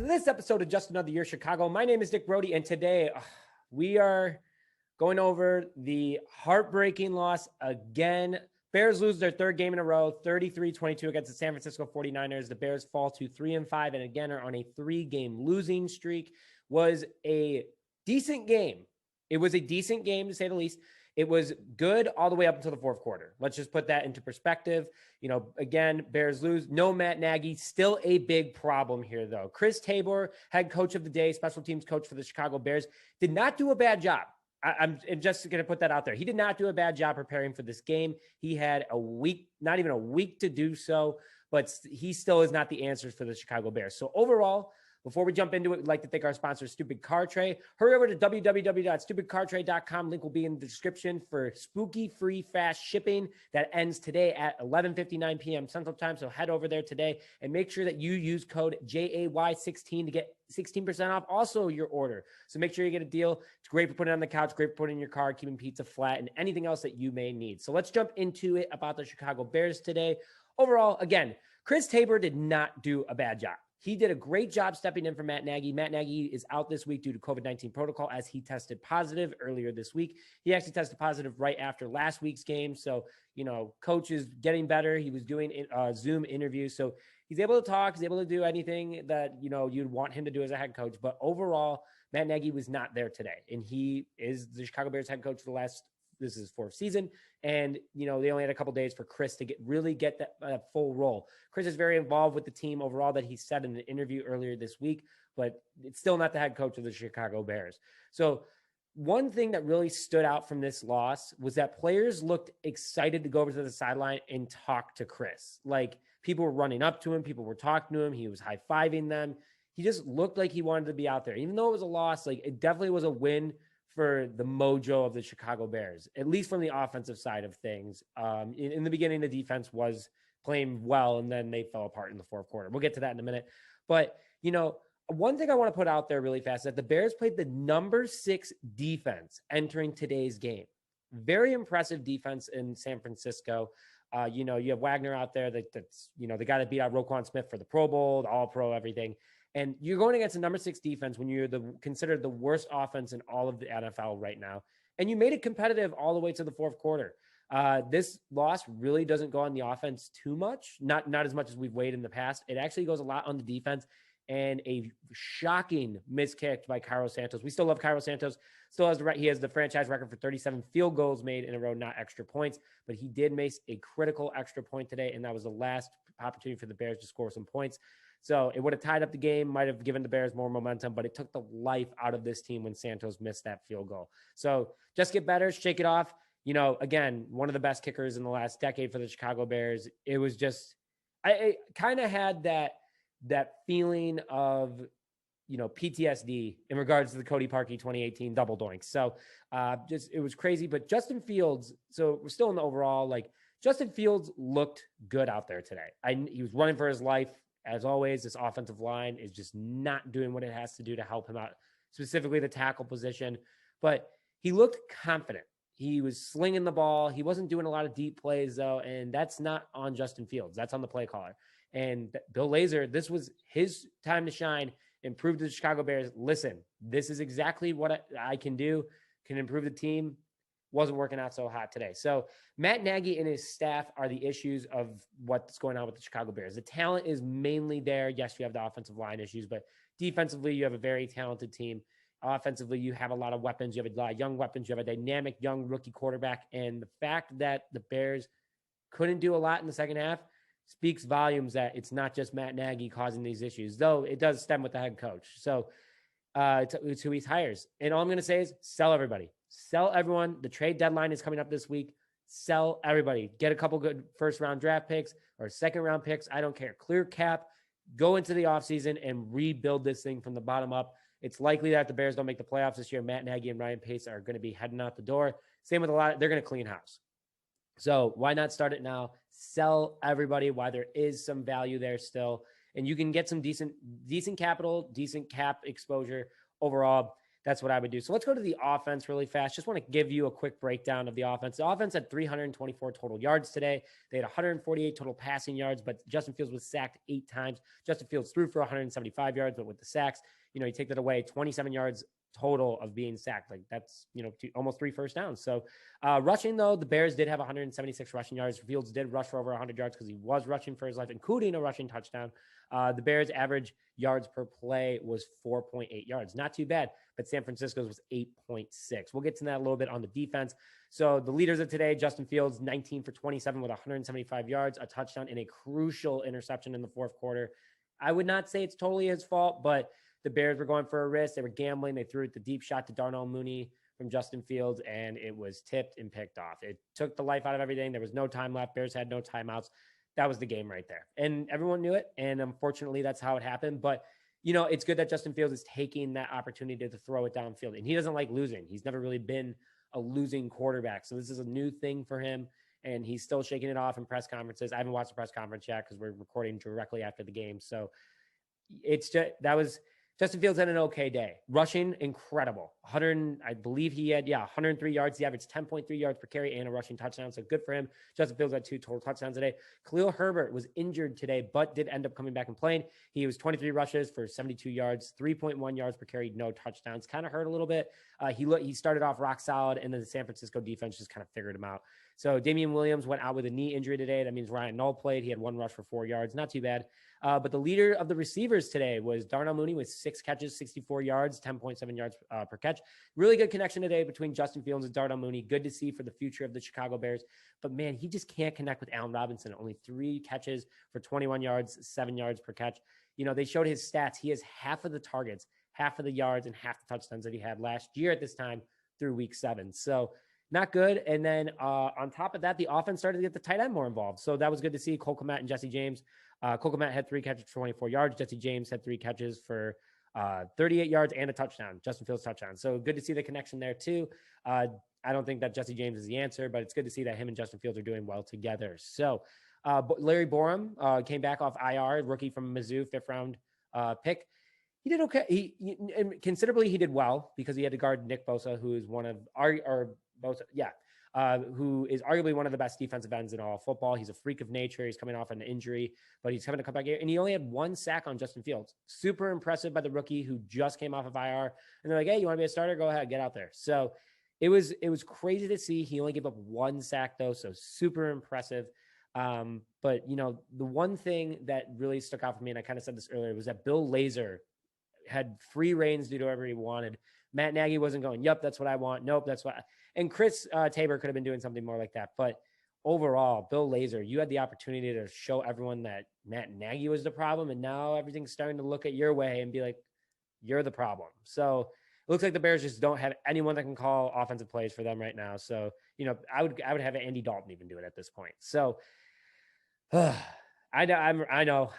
to this episode of Just Another Year Chicago. My name is Nick Brody, and today we are going over the heartbreaking loss again. Bears lose their third game in a row, 33-22 against the San Francisco 49ers. The Bears fall to 3-5 and again are on a 3-game losing streak. Was a decent game. It was a decent game, to say the least. It was good all the way up until the fourth quarter. Let's just put that into perspective. You know, again, Bears lose. No Matt Nagy. Still a big problem here, though. Chris Tabor, head coach of the day, special teams coach for the Chicago Bears, did not do a bad job. I'm just going to put that out there. He did not do a bad job preparing for this game. He had a week, not even a week to do so, but he still is not the answer for the Chicago Bears. So overall, before we jump into it, we'd like to thank our sponsor, Stupid Car Tray. Hurry over to www.stupidcartray.com. Link will be in the description for spooky free fast shipping that ends today at 11:59 p.m. Central Time. So head over there today and make sure that you use code JAY16 to get 16% off also your order. So make sure you get a deal. It's great for putting it on the couch, great for putting it in your car, keeping pizza flat, and anything else that you may need. So let's jump into it about the Chicago Bears today. Overall, again, Chris Tabor did not do a bad job. He did a great job stepping in for Matt Nagy. Matt Nagy is out this week due to COVID-19 protocol as he tested positive earlier this week. He actually tested positive right after last week's game. So, you know, coach is getting better. He was doing Zoom interviews. So he's able to talk. He's able to do anything that, you know, you'd want him to do as a head coach. But overall, Matt Nagy was not there today. And he is the Chicago Bears head coach for this is his fourth season. And, you know, they only had a couple days for Chris to really get that full role. Chris is very involved with the team overall, that he said in an interview earlier this week, but it's still not the head coach of the Chicago Bears. So one thing that really stood out from this loss was that players looked excited to go over to the sideline and talk to Chris. Like, people were running up to him. People were talking to him. He was high-fiving them. He just looked like he wanted to be out there. Even though it was a loss, like, it definitely was a win for the mojo of the Chicago Bears, at least from the offensive side of things. In the beginning, the defense was playing well, and then they fell apart in the fourth quarter. We'll get to that in a minute. But, you know, one thing I want to put out there really fast is that the Bears played the number 6 defense entering today's game. Very impressive defense in San Francisco. You know, you have Wagner out there that's, you know, the guy that beat out Roquan Smith for the Pro Bowl, the All-Pro, everything. And you're going against a number 6 defense when you're considered the worst offense in all of the NFL right now. And you made it competitive all the way to the fourth quarter. This loss really doesn't go on the offense too much, not as much as we've weighed in the past. It actually goes a lot on the defense, and a shocking miskick by Carlos Santos. We still love Carlos Santos. He has the franchise record for 37 field goals made in a row, not extra points, but he did make a critical extra point today, and that was the last opportunity for the Bears to score some points. So it would have tied up the game, might have given the Bears more momentum, but it took the life out of this team when Santos missed that field goal. So just get better, shake it off. You know, again, one of the best kickers in the last decade for the Chicago Bears. It was just, I kind of had that feeling of, you know, PTSD in regards to the Cody Parkey 2018 double doink. So it was crazy. But Justin Fields, so we're still in the overall, like, Justin Fields looked good out there today. He was running for his life. As always, this offensive line is just not doing what it has to do to help him out, specifically the tackle position. But he looked confident. He was slinging the ball. He wasn't doing a lot of deep plays, though, and that's not on Justin Fields. That's on the play caller. And Bill Lazor, this was his time to shine and prove to the Chicago Bears, listen, this is exactly what I can do, can improve the team. Wasn't working out so hot today. So Matt Nagy and his staff are the issues of what's going on with the Chicago Bears. The talent is mainly there. Yes, you have the offensive line issues, but defensively, you have a very talented team. Offensively, you have a lot of weapons. You have a lot of young weapons. You have a dynamic young rookie quarterback. And the fact that the Bears couldn't do a lot in the second half speaks volumes that it's not just Matt Nagy causing these issues, though it does stem with the head coach. So it's who he hires. And all I'm going to say is sell everybody. Sell everyone. The trade deadline is coming up this week. Sell everybody. Get a couple good first-round draft picks or second-round picks. I don't care. Clear cap. Go into the offseason and rebuild this thing from the bottom up. It's likely that the Bears don't make the playoffs this year. Matt Nagy and Ryan Pace are going to be heading out the door. Same with they're going to clean house. So why not start it now? Sell everybody while there is some value there still. And you can get some decent capital, decent cap exposure overall. That's what I would do. So let's go to the offense really fast. Just want to give you a quick breakdown of the offense. The offense had 324 total yards today. They had 148 total passing yards, but Justin Fields was sacked 8 times. Justin Fields threw for 175 yards, but with the sacks, you take that away, 27 yards total of being sacked. Like that's, almost 3 first downs. So rushing though, the Bears did have 176 rushing yards. Fields did rush for over 100 yards because he was rushing for his life, including a rushing touchdown. The Bears average yards per play was 4.8 yards. Not too bad, but San Francisco's was 8.6. We'll get to that a little bit on the defense. So the leaders of today, Justin Fields, 19 for 27 with 175 yards, a touchdown, and a crucial interception in the fourth quarter. I would not say it's totally his fault, but the Bears were going for a risk. They were gambling. They threw it the deep shot to Darnell Mooney from Justin Fields, and it was tipped and picked off. It took the life out of everything. There was no time left. Bears had no timeouts. That was the game right there. And everyone knew it. And unfortunately, that's how it happened. But, it's good that Justin Fields is taking that opportunity to throw it downfield. And he doesn't like losing. He's never really been a losing quarterback. So this is a new thing for him. And he's still shaking it off in press conferences. I haven't watched the press conference yet because we're recording directly after the game. So Justin Fields had an okay day. Rushing, incredible. I believe he had, 103 yards. He averaged 10.3 yards per carry and a rushing touchdown. So good for him. Justin Fields had 2 total touchdowns today. Khalil Herbert was injured today, but did end up coming back and playing. He was 23 rushes for 72 yards, 3.1 yards per carry, no touchdowns. Kind of hurt a little bit. He started off rock solid, and then the San Francisco defense just kind of figured him out. So Damian Williams went out with a knee injury today. That means Ryan Null played. He had 1 rush for 4 yards. Not too bad. But the leader of the receivers today was Darnell Mooney with 6 catches, 64 yards, 10.7 yards per catch. Really good connection today between Justin Fields and Darnell Mooney. Good to see for the future of the Chicago Bears. But, man, he just can't connect with Allen Robinson. Only 3 catches for 21 yards, 7 yards per catch. They showed his stats. He has half of the targets, half of the yards, and half the touchdowns that he had last year at this time through week 7. So not good. And then on top of that, the offense started to get the tight end more involved. So that was good to see. Cole Kmet and Jesse James. Cole Kmet had 3 catches for 24 yards. Jesse James had 3 catches for 38 yards and a touchdown. Justin Fields touchdown. So good to see the connection there too. I don't think that Jesse James is the answer, but it's good to see that him and Justin Fields are doing well together. So Larry Borum came back off IR, rookie from Mizzou, 5th round pick. He did okay. He did well because he had to guard Nick Bosa, who is one of who is arguably one of the best defensive ends in all football. He's a freak of nature. He's coming off an injury, but he's coming to come back here. And he only had 1 sack on Justin Fields. Super impressive by the rookie who just came off of IR. And they're like, hey, you want to be a starter? Go ahead, get out there. So it was crazy to see. He only gave up 1 sack though. So super impressive. But the one thing that really stuck out for me, and I kind of said this earlier, was that Bill Lazor had free reins to do whatever he wanted. Matt Nagy wasn't going, yep, that's what I want. Nope, that's what. And Chris Tabor could have been doing something more like that. But overall, Bill Lazor, you had the opportunity to show everyone that Matt Nagy was the problem. And now everything's starting to look at your way and be like, you're the problem. So it looks like the Bears just don't have anyone that can call offensive plays for them right now. So, I would have Andy Dalton even do it at this point. So I know.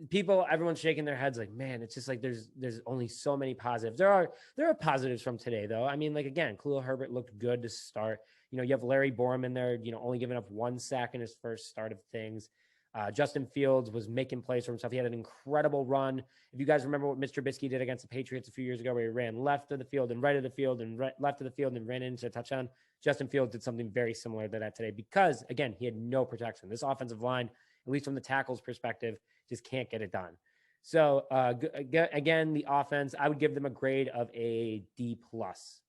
People, everyone's shaking their heads like, man, it's just like there's only so many positives. There are positives from today, though. I mean, like, again, Khalil Herbert looked good to start. You have Larry Borum in there, only giving up 1 sack in his first start of things. Justin Fields was making plays for himself. He had an incredible run. If you guys remember what Mr. Trubisky did against the Patriots a few years ago, where he ran left of the field and right of the field and left of the field and ran into a touchdown, Justin Fields did something very similar to that today because, again, he had no protection. This offensive line, at least from the tackles perspective, just can't get it done. So again, the offense, I would give them a grade of a D+.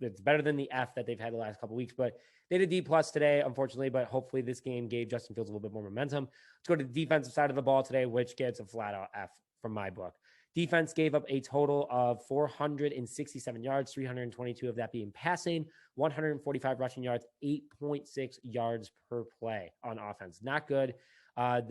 It's better than the F that they've had the last couple of weeks, but they had a D+ today, unfortunately, but hopefully this game gave Justin Fields a little bit more momentum. Let's go to the defensive side of the ball today, which gets a flat out F from my book. Defense gave up a total of 467 yards, 322 of that being passing, 145 rushing yards, 8.6 yards per play on offense. Not good. San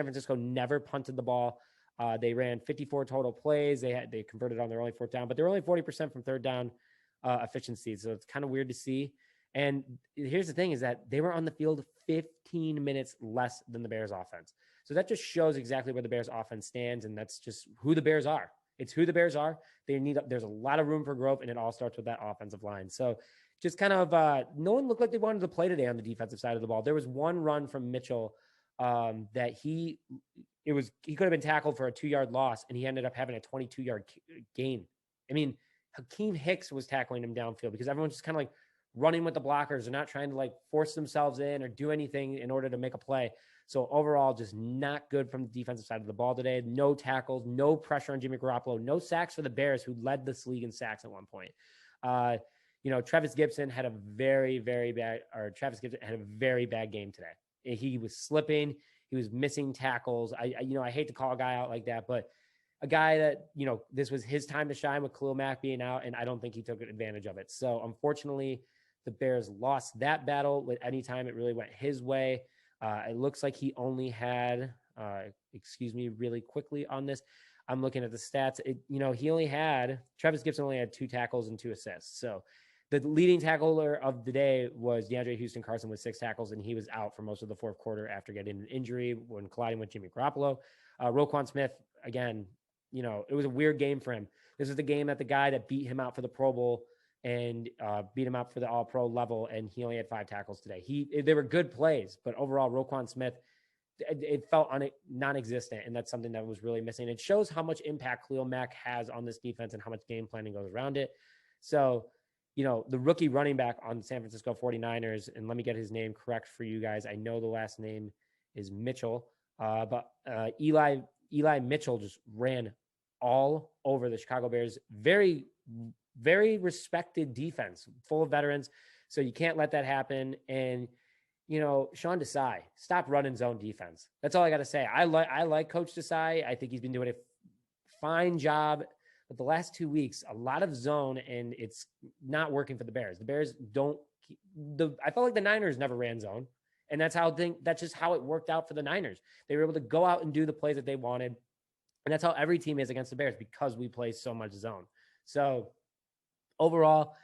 Francisco never punted the ball. They ran 54 total plays. They converted on their only 4th down, but they're only 40% from 3rd down efficiency. So it's kind of weird to see. And here's the thing is that they were on the field 15 minutes less than the Bears offense. So that just shows exactly where the Bears offense stands. And that's just who the Bears are. It's who the Bears are. There's a lot of room for growth, and it all starts with that offensive line. So just kind of no one looked like they wanted to play today on the defensive side of the ball. There was one run from Mitchell that he could have been tackled for a 2-yard loss, and he ended up having a 22-yard gain I mean, Hakeem Hicks was tackling him downfield because everyone's just kind of like running with the blockers. They're not trying to like force themselves in or do anything in order to make a play. So overall, just not good from the defensive side of the ball today. No tackles, no pressure on Jimmy Garoppolo, no sacks for the Bears, who led this league in sacks at one point. Travis Gibson had a very bad game today. He was slipping. He was missing tackles. I hate to call a guy out like that, but a guy that, this was his time to shine with Khalil Mack being out, and I don't think he took advantage of it. So unfortunately, the Bears lost that battle. With any time it really went his way. It looks like he only had, really quickly on this. I'm looking at the stats. Travis Gibson only had 2 tackles and 2 assists. So the leading tackler of the day was DeAndre Houston Carson with 6 tackles, and he was out for most of the fourth quarter after getting an injury when colliding with Jimmy Garoppolo. Roquan Smith, again, it was a weird game for him. This is the game that the guy that beat him out for the Pro Bowl and beat him up for the All-Pro level, and he only had 5 tackles today. They were good plays, but overall, Roquan Smith, it felt non-existent, and that's something that was really missing. It shows how much impact Khalil Mack has on this defense and how much game planning goes around it. So, the rookie running back on the San Francisco 49ers, and let me get his name correct for you guys. I know the last name is Mitchell, but Eli Mitchell just ran all over the Chicago Bears. Very, very respected defense, full of veterans. So you can't let that happen. And, Sean Desai, stop running zone defense. That's all I got to say. I like Coach Desai. I think he's been doing a fine job. But the last 2 weeks, a lot of zone, and it's not working for the Bears. The Bears I felt like the Niners never ran zone. And that's just how it worked out for the Niners. They were able to go out and do the plays that they wanted. And that's how every team is against the Bears, because we play so much zone. So overall,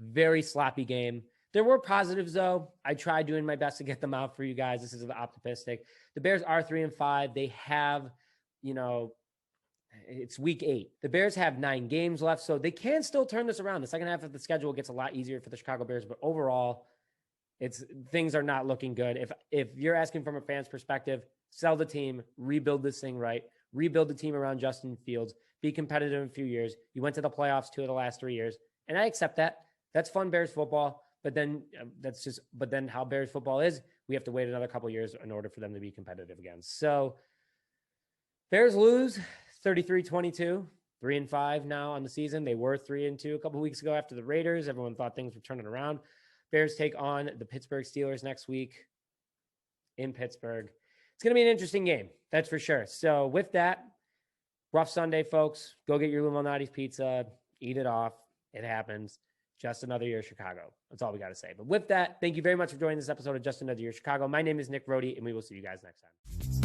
very sloppy game. There were positives, though. I tried doing my best to get them out for you guys. This is optimistic. The Bears are 3-5. They have, it's week 8. The Bears have 9 games left, so they can still turn this around. The second half of the schedule gets a lot easier for the Chicago Bears, but overall, things are not looking good. If you're asking from a fan's perspective, sell the team, rebuild this thing right, rebuild the team around Justin Fields, be competitive in a few years. You went to the playoffs 2 of the last 3 years, and I accept that. That's fun Bears football. But then how Bears football is, we have to wait another couple of years in order for them to be competitive again. So Bears lose 33-22, 3-5 now on the season. They were 3-2 a couple of weeks ago after the Raiders. Everyone thought things were turning around. Bears take on the Pittsburgh Steelers next week in Pittsburgh. It's going to be an interesting game. That's for sure. So with that, rough Sunday, folks. Go get your Illuminati's pizza. Eat it off. It happens. Just another year Chicago. That's all we got to say. But with that, thank you very much for joining this episode of Just Another Year Chicago. My name is Nick Brody, and we will see you guys next time.